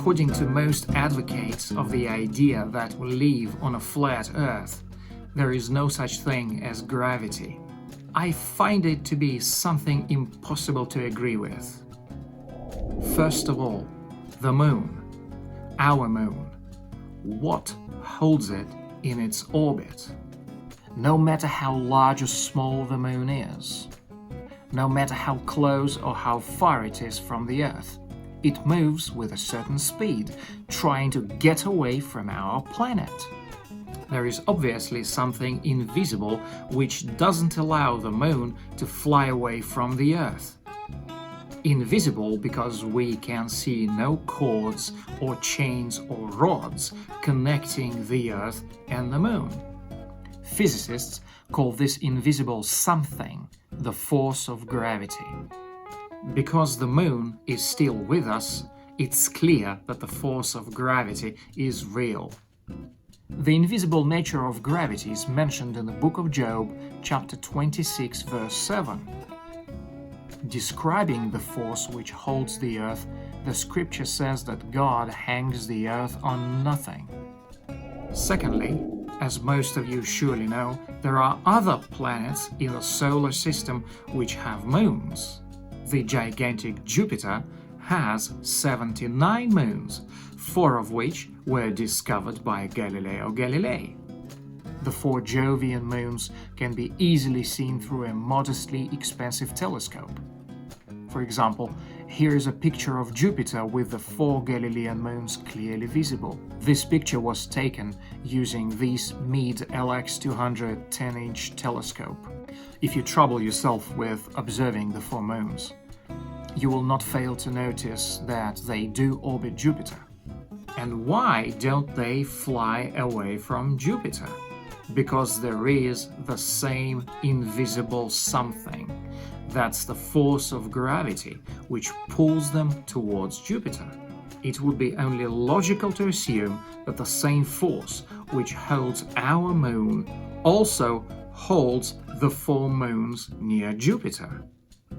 According to most advocates of the idea that we live on a flat Earth, there is no such thing as gravity. I find it to be something impossible to agree with. First of all, the moon, our moon. What holds it in its orbit? No matter how large or small the moon is, no matter how close or how far it is from the Earth, it moves with a certain speed, trying to get away from our planet. There is obviously something invisible which doesn't allow the moon to fly away from the Earth. Invisible because we can see no cords or chains or rods connecting the Earth and the moon. Physicists call this invisible something the force of gravity. Because the moon is still with us, it's clear that the force of gravity is real. The invisible nature of gravity is mentioned in the book of Job, chapter 26, verse 7. Describing the force which holds the earth, the scripture says that God hangs the earth on nothing. Secondly, as most of you surely know, there are other planets in the solar system which have moons. The gigantic Jupiter has 79 moons, 4 of which were discovered by Galileo Galilei. The 4 Jovian moons can be easily seen through a modestly expensive telescope. For example, here is a picture of Jupiter with the 4 Galilean moons clearly visible. This picture was taken using this Meade LX200 10-inch telescope. If you trouble yourself with observing the 4 moons, you will not fail to notice that they do orbit Jupiter. And why don't they fly away from Jupiter? Because there is the same invisible something. That's the force of gravity, which pulls them towards Jupiter. It would be only logical to assume that the same force which holds our moon also holds the 4 moons near Jupiter.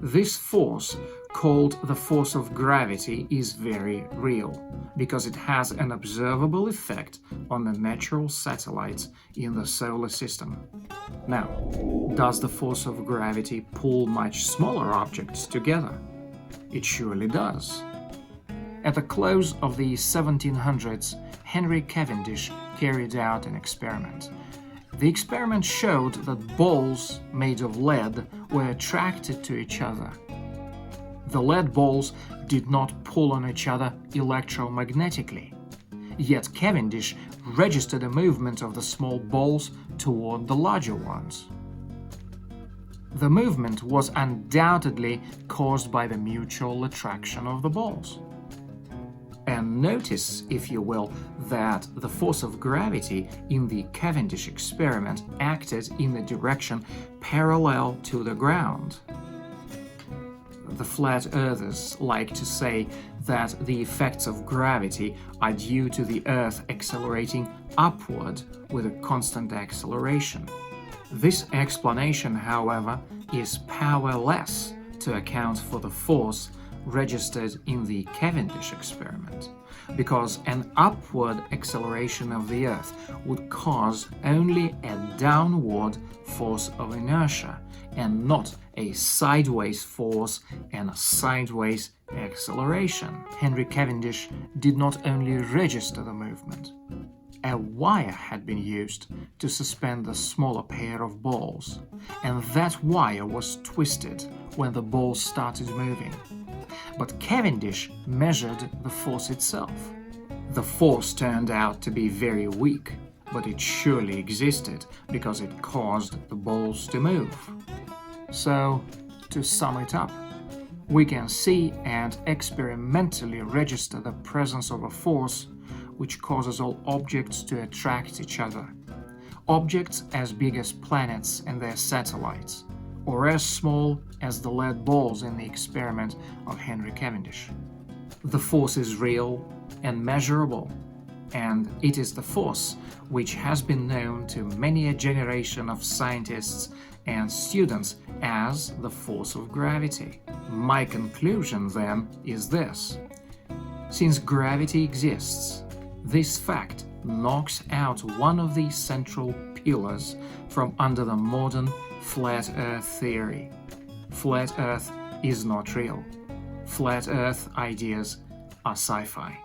This force, called the force of gravity, is very real, because it has an observable effect on the natural satellites in the solar system. Now, does the force of gravity pull much smaller objects together? It surely does. At the close of the 1700s, Henry Cavendish carried out an experiment. The experiment showed that balls made of lead were attracted to each other. The lead balls did not pull on each other electromagnetically, yet Cavendish registered a movement of the small balls toward the larger ones. The movement was undoubtedly caused by the mutual attraction of the balls. And notice, if you will, that the force of gravity in the Cavendish experiment acted in the direction parallel to the ground. The flat earthers like to say that the effects of gravity are due to the Earth accelerating upward with a constant acceleration. This explanation, however, is powerless to account for the force registered in the Cavendish experiment, because an upward acceleration of the Earth would cause only a downward force of inertia and not a sideways force and a sideways acceleration. Henry Cavendish did not only register the movement. A wire had been used to suspend the smaller pair of balls, and that wire was twisted when the balls started moving. But Cavendish measured the force itself. The force turned out to be very weak, but it surely existed because it caused the balls to move. So, to sum it up, we can see and experimentally register the presence of a force which causes all objects to attract each other. Objects as big as planets and their satellites, or as small as the lead balls in the experiment of Henry Cavendish. The force is real and measurable, and it is the force which has been known to many a generation of scientists and students as the force of gravity. My conclusion, then, is this. Since gravity exists, this fact knocks out one of the central pillars from under the modern flat Earth theory. Flat Earth is not real. Flat Earth ideas are sci-fi.